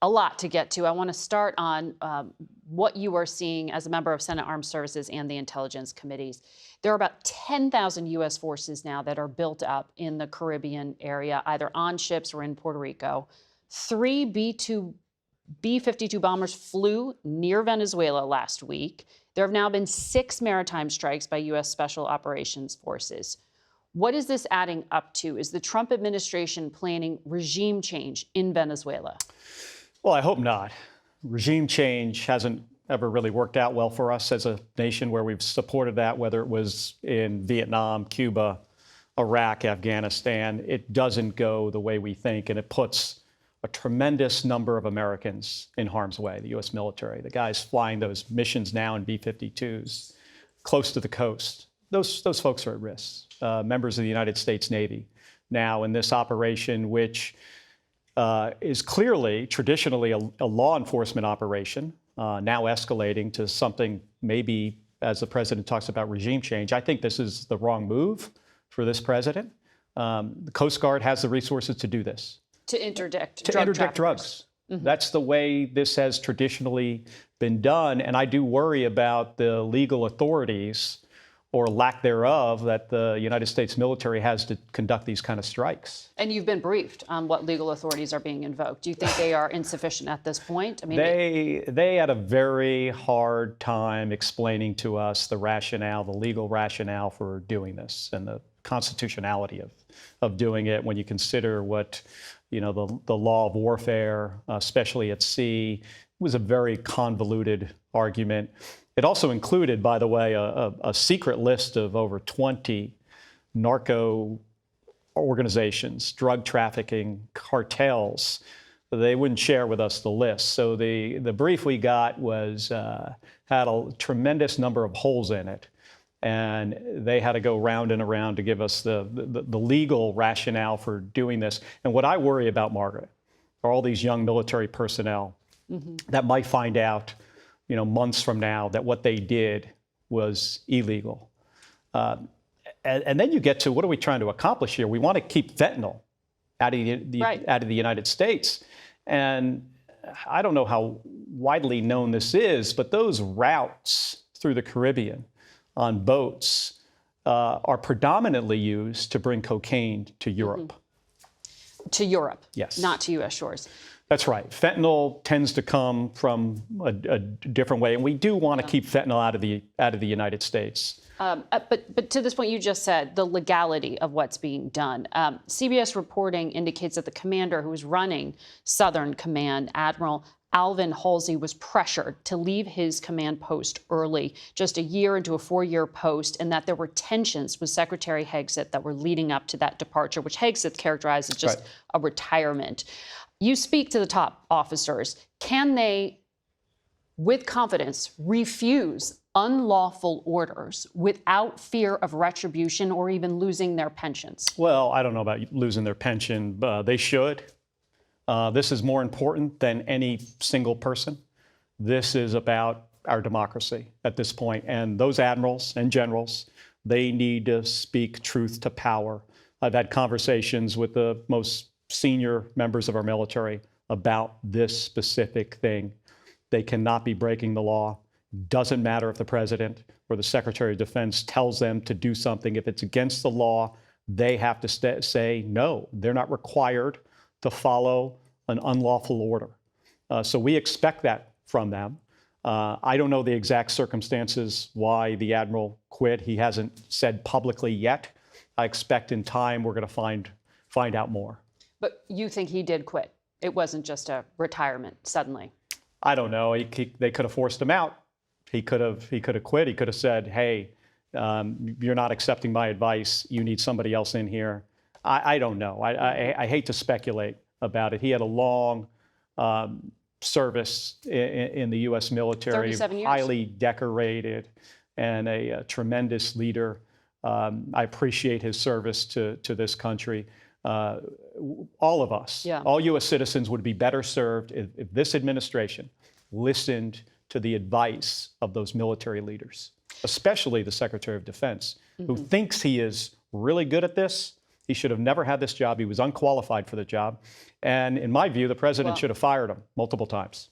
a lot to get to. I want to start on what you are seeing as a member of Senate Armed Services and the Intelligence Committees. There are about 10,000 U.S. forces now that are built up in the Caribbean area, either on ships or in Puerto Rico. 3 B-52 bombers flew near Venezuela last week. There have now been 6 maritime strikes by U.S. Special Operations Forces. What is this adding up to? Is the Trump administration planning regime change in Venezuela? Well, I hope not. Regime change hasn't ever really worked out well for us as a nation where we've supported that, whether it was in Vietnam, Cuba, Iraq, Afghanistan. It doesn't go the way we think, and it puts a tremendous number of Americans in harm's way, the U.S. military, the guys flying those missions now in B-52s close to the coast. Those folks are at risk. Members of the United States Navy now in this operation, which is clearly, traditionally, a law enforcement operation, now escalating to something maybe, as the president talks about regime change. I think this is the wrong move for this president. The Coast Guard has the resources to do this. To interdict drugs. Mm-hmm. That's the way this has traditionally been done. And I do worry about the legal authorities or lack thereof that the United States military has to conduct these kind of strikes. And you've been briefed on what legal authorities are being invoked. Do you think they are insufficient at this point? I mean, they had a very hard time explaining to us the rationale, the legal rationale for doing this and the constitutionality of doing it when you consider what, the law of warfare, especially at sea, was a very convoluted argument. It also included, by the way, a secret list of over 20 narco organizations, drug trafficking cartels. They wouldn't share with us the list. So the brief we got was had a tremendous number of holes in it. And they had to go round and around to give us the legal rationale for doing this. And what I worry about, Margaret, are all these young military personnel that might find out months from now that what they did was illegal. And then you get to, what are we trying to accomplish here? We want to keep fentanyl out of the United States. And I don't know how widely known this is, but those routes through the Caribbean on boats are predominantly used to bring cocaine to Europe. To Europe? Yes. Not to U.S. shores. That's right. Fentanyl tends to come from a different way, and we do want to keep fentanyl out of the United States. But to this point, you just said the legality of what's being done. CBS reporting indicates that the commander who was running Southern Command, Admiral Alvin Halsey, was pressured to leave his command post early, just a year into a 4-year post, and that there were tensions with Secretary Hegseth that were leading up to that departure, which Hegseth characterized as just a retirement. You speak to the top officers. Can they, with confidence, refuse unlawful orders without fear of retribution or even losing their pensions? Well, I don't know about losing their pension. They should. This is more important than any single person. This is about our democracy at this point. And those admirals and generals, they need to speak truth to power. I've had conversations with the most senior members of our military about this specific thing. They cannot be breaking the law. Doesn't matter if the president or the Secretary of Defense tells them to do something. If it's against the law, they have to say no. They're not required to follow an unlawful order. So we expect that from them. I don't know the exact circumstances why the admiral quit. He hasn't said publicly yet. I expect in time we're going to find out more. But you think he did quit? It wasn't just a retirement suddenly? I don't know. They could have forced him out. He could have quit. He could have said, hey, you're not accepting my advice. You need somebody else in here. I don't know. I hate to speculate about it. He had a long service in the U.S. military, 37 years. Highly decorated, and a tremendous leader. I appreciate his service to this country. All of us, all U.S. citizens would be better served if this administration listened to the advice of those military leaders, especially the Secretary of Defense, who thinks he is really good at this. He should have never had this job. He was unqualified for the job. And in my view, the president should have fired him multiple times.